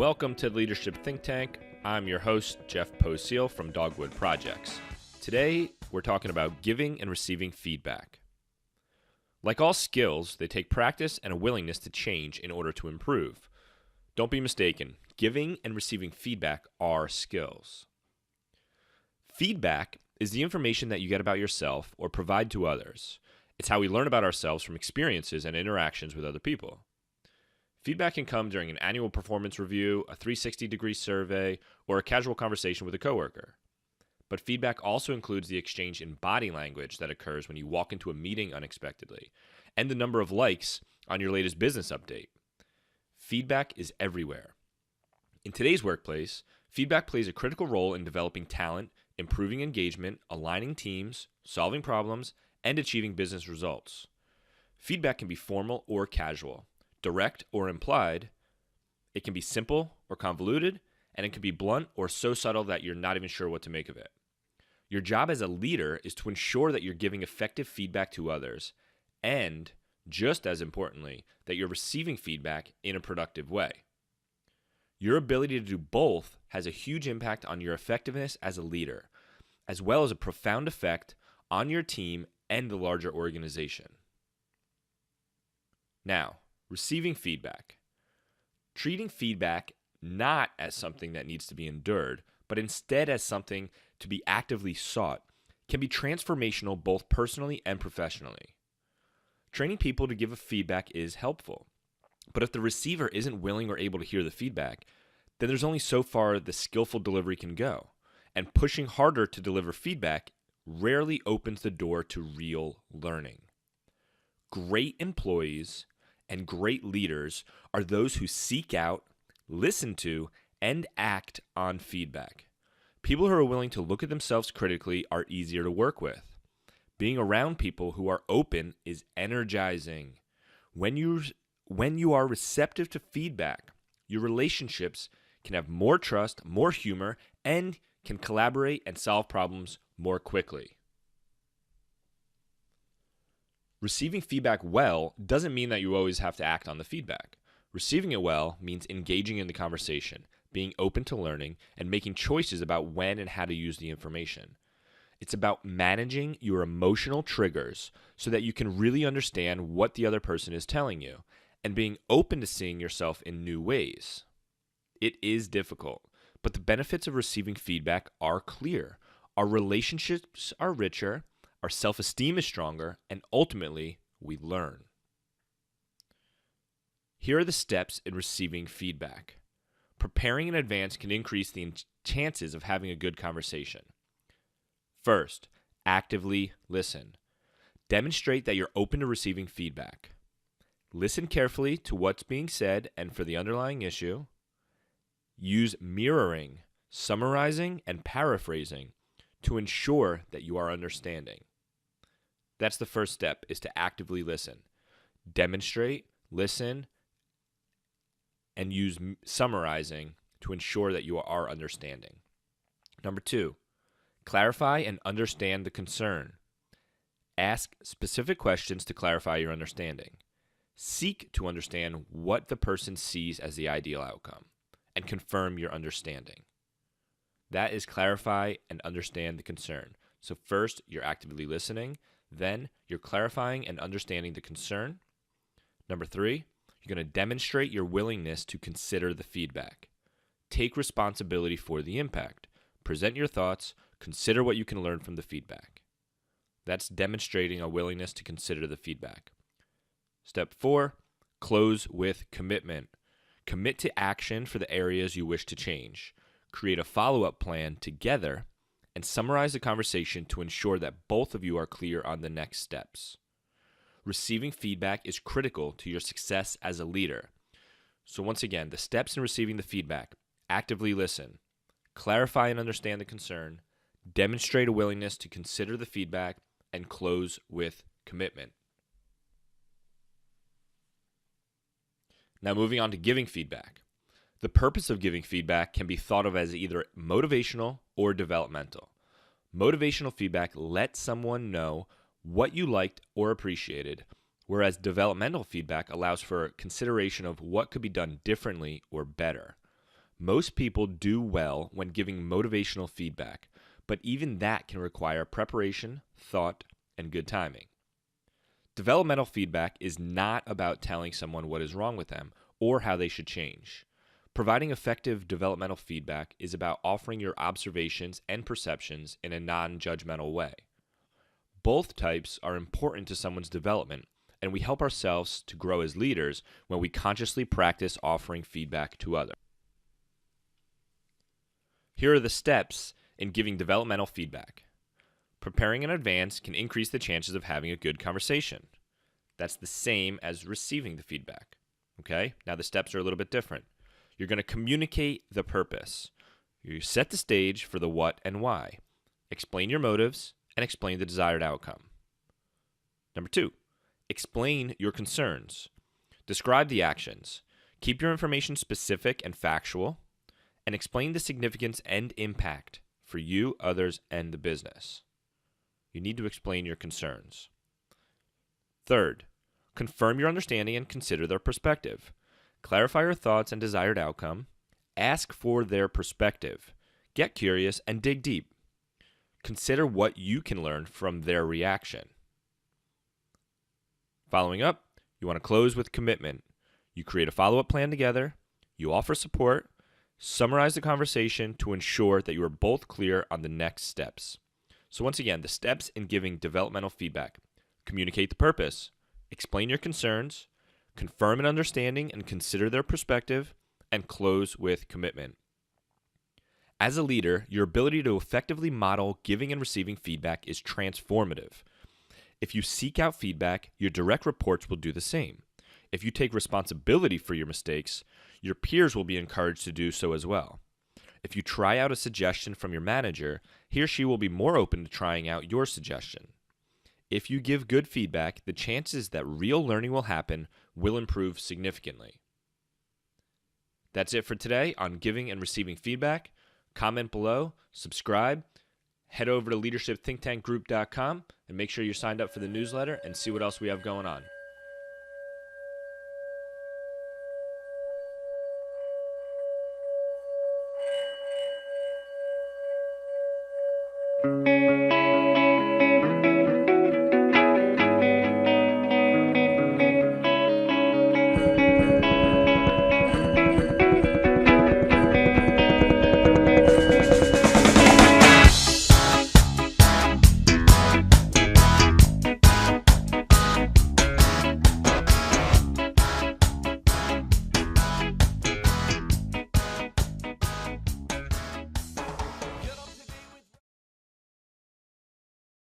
Welcome to Leadership Think Tank. I'm your host, Jeff Poseal from Dogwood Projects. Today, we're talking about giving and receiving feedback. Like all skills, they take practice and a willingness to change in order to improve. Don't be mistaken, giving and receiving feedback are skills. Feedback is the information that you get about yourself or provide to others. It's how we learn about ourselves from experiences and interactions with other people. Feedback can come during an annual performance review, a 360-degree survey, or a casual conversation with a coworker. But feedback also includes the exchange in body language that occurs when you walk into a meeting unexpectedly, and the number of likes on your latest business update. Feedback is everywhere. In today's workplace, feedback plays a critical role in developing talent, improving engagement, aligning teams, solving problems, and achieving business results. Feedback can be formal or casual, direct or implied. It can be simple or convoluted, and it can be blunt or so subtle that you're not even sure what to make of it. Your job as a leader is to ensure that you're giving effective feedback to others, and, just as importantly, that you're receiving feedback in a productive way. Your ability to do both has a huge impact on your effectiveness as a leader, as well as a profound effect on your team and the larger organization. Now, receiving feedback. Treating feedback not as something that needs to be endured, but instead as something to be actively sought, can be transformational both personally and professionally. Training people to give a feedback is helpful, but if the receiver isn't willing or able to hear the feedback, then there's only so far the skillful delivery can go, and pushing harder to deliver feedback rarely opens the door to real learning. Great employees and great leaders are those who seek out, listen to, and act on feedback. People who are willing to look at themselves critically are easier to work with. Being around people who are open is energizing. When you are receptive to feedback, your relationships can have more trust, more humor, and can collaborate and solve problems more quickly. Receiving feedback well doesn't mean that you always have to act on the feedback. Receiving it well means engaging in the conversation, being open to learning, and making choices about when and how to use the information. It's about managing your emotional triggers so that you can really understand what the other person is telling you, and being open to seeing yourself in new ways. It is difficult, but the benefits of receiving feedback are clear. Our relationships are richer, our self-esteem is stronger, and ultimately, we learn. Here are the steps in receiving feedback. Preparing in advance can increase the chances of having a good conversation. First, actively listen. Demonstrate that you're open to receiving feedback. Listen carefully to what's being said and for the underlying issue. Use mirroring, summarizing, and paraphrasing to ensure that you are understanding. That's the first step, is to actively listen. Demonstrate, listen, and use summarizing to ensure that you are understanding. Number 2, clarify and understand the concern. Ask specific questions to clarify your understanding. Seek to understand what the person sees as the ideal outcome, and confirm your understanding. That is clarify and understand the concern. So first, you're actively listening. Then, you're clarifying and understanding the concern. Number 3, you're going to demonstrate your willingness to consider the feedback. Take responsibility for the impact. Present your thoughts. Consider what you can learn from the feedback. That's demonstrating a willingness to consider the feedback. Step 4, close with commitment. Commit to action for the areas you wish to change. Create a follow-up plan together and summarize the conversation to ensure that both of you are clear on the next steps. Receiving feedback is critical to your success as a leader. So once again, the steps in receiving the feedback: actively listen, clarify and understand the concern, demonstrate a willingness to consider the feedback, and close with commitment. Now moving on to giving feedback. The purpose of giving feedback can be thought of as either motivational or developmental. Motivational feedback lets someone know what you liked or appreciated, whereas developmental feedback allows for consideration of what could be done differently or better. Most people do well when giving motivational feedback, but even that can require preparation, thought, and good timing. Developmental feedback is not about telling someone what is wrong with them or how they should change. Providing effective developmental feedback is about offering your observations and perceptions in a non-judgmental way. Both types are important to someone's development, and we help ourselves to grow as leaders when we consciously practice offering feedback to others. Here are the steps in giving developmental feedback. Preparing in advance can increase the chances of having a good conversation. That's the same as receiving the feedback. Okay? Now the steps are a little bit different. You're going to communicate the purpose. You set the stage for the what and why. Explain your motives and explain the desired outcome. Number 2, explain your concerns. Describe the actions. Keep your information specific and factual, and explain the significance and impact for you, others, and the business. You need to explain your concerns. 3rd, confirm your understanding and consider their perspective. Clarify your thoughts and desired outcome. Ask for their perspective. Get curious and dig deep. Consider what you can learn from their reaction. Following up, you want to close with commitment. You create a follow-up plan together. You offer support. Summarize the conversation to ensure that you are both clear on the next steps. So once again, the steps in giving developmental feedback. Communicate the purpose. Explain your concerns. Confirm an understanding and consider their perspective. And close with commitment. As a leader, your ability to effectively model giving and receiving feedback is transformative. If you seek out feedback, your direct reports will do the same. If you take responsibility for your mistakes, your peers will be encouraged to do so as well. If you try out a suggestion from your manager, he or she will be more open to trying out your suggestion. If you give good feedback, the chances that real learning will happen will improve significantly. That's it for today on giving and receiving feedback. Comment below, subscribe, head over to leadershipthinktankgroup.com and make sure you're signed up for the newsletter and see what else we have going on.